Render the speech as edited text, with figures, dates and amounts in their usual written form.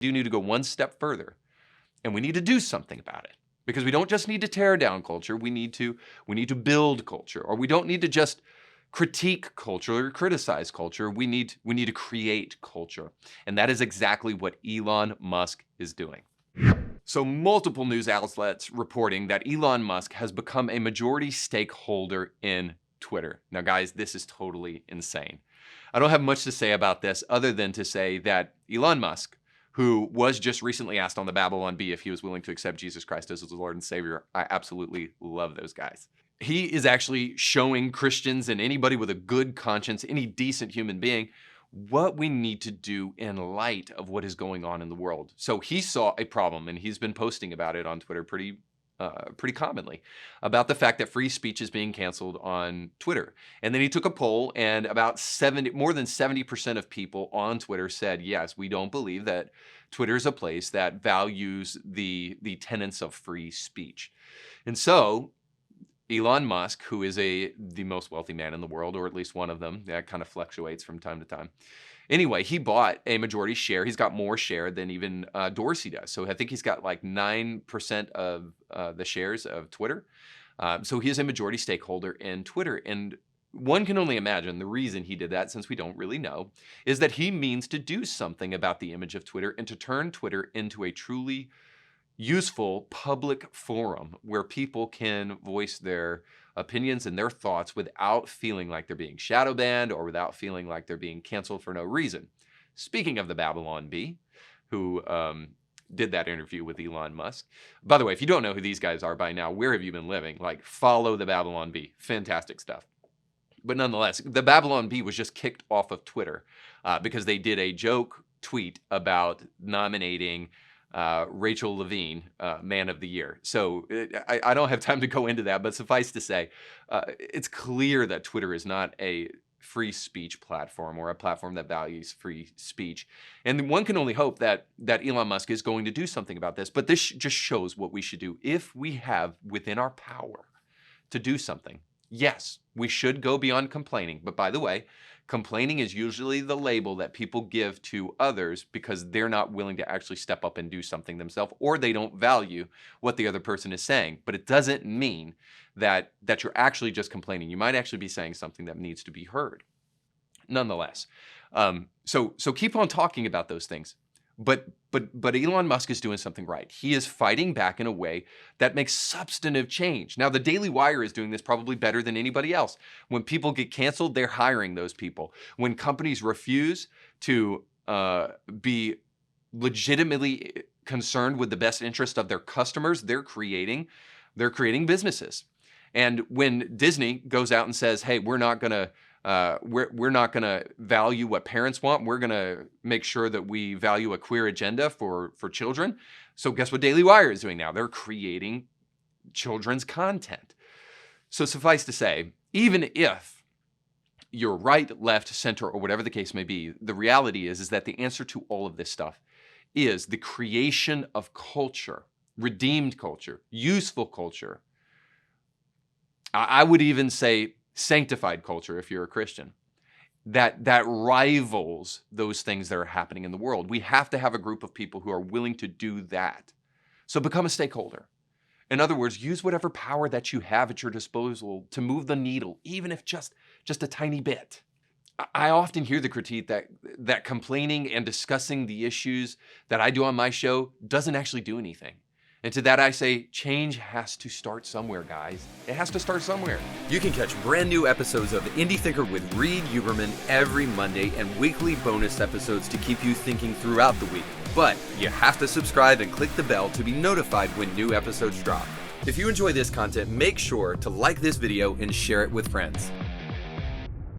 do need to go one step further, and we need to do something about it, because we don't just need to tear down culture. We need to build culture, or we don't need to just critique culture or criticize culture. We need to create culture, and that is exactly what Elon Musk is doing. So multiple news outlets reporting that Elon Musk has become a majority stakeholder in Twitter. Now, guys, this is totally insane. I don't have much to say about this other than to say that Elon Musk, who was just recently asked on the Babylon Bee if he was willing to accept Jesus Christ as his Lord and Savior. I absolutely love those guys. He is actually showing Christians and anybody with a good conscience, any decent human being, what we need to do in light of what is going on in the world. So he saw a problem, and he's been posting about it on Twitter pretty commonly, about the fact that free speech is being canceled on Twitter. And then he took a poll, and about more than 70% of people on Twitter said, yes, we don't believe that Twitter is a place that values the tenets of free speech. And so Elon Musk, who is the most wealthy man in the world, or at least one of them, that kind of fluctuates from time to time. Anyway, he bought a majority share. He's got more share than even Dorsey does. So I think he's got like 9% of the shares of Twitter. So he is a majority stakeholder in Twitter. And one can only imagine the reason he did that, since we don't really know, is that he means to do something about the image of Twitter and to turn Twitter into a truly useful public forum where people can voice their opinions and their thoughts without feeling like they're being shadow banned or without feeling like they're being canceled for no reason. Speaking of the Babylon Bee, who did that interview with Elon Musk. By the way, if you don't know who these guys are by now, where have you been living? Like, follow the Babylon Bee. Fantastic stuff. But nonetheless, the Babylon Bee was just kicked off of Twitter because they did a joke tweet about nominating Rachel Levine, Man of the Year. So I don't have time to go into that, but suffice to say, it's clear that Twitter is not a free speech platform or a platform that values free speech. And one can only hope that Elon Musk is going to do something about this. But this just shows what we should do. If we have within our power to do something, yes, we should go beyond complaining. But by the way, complaining is usually the label that people give to others because they're not willing to actually step up and do something themselves, or they don't value what the other person is saying. But it doesn't mean that you're actually just complaining. You might actually be saying something that needs to be heard. Nonetheless, so keep on talking about those things. But Elon Musk is doing something right. He is fighting back in a way that makes substantive change. Now, the Daily Wire is doing this probably better than anybody else. When people get canceled, they're hiring those people. When companies refuse to be legitimately concerned with the best interest of their customers, they're creating businesses. And when Disney goes out and says, "Hey, we're not gonna value what parents want. We're gonna make sure that we value a queer agenda for children." So guess what Daily Wire is doing now? They're creating children's content. So suffice to say, even if you're right, left, center, or whatever the case may be, the reality is that the answer to all of this stuff is the creation of culture, redeemed culture, useful culture. I would even say sanctified culture if you're a Christian, that rivals those things that are happening in the world. We have to have a group of people who are willing to do that. So become a stakeholder. In other words, use whatever power that you have at your disposal to move the needle, even if just a tiny bit. I often hear the critique that complaining and discussing the issues that I do on my show doesn't actually do anything. And to that I say, change has to start somewhere, guys. It has to start somewhere. You can catch brand new episodes of Indie Thinker with Reed Huberman every Monday and weekly bonus episodes to keep you thinking throughout the week. But you have to subscribe and click the bell to be notified when new episodes drop. If you enjoy this content, make sure to like this video and share it with friends.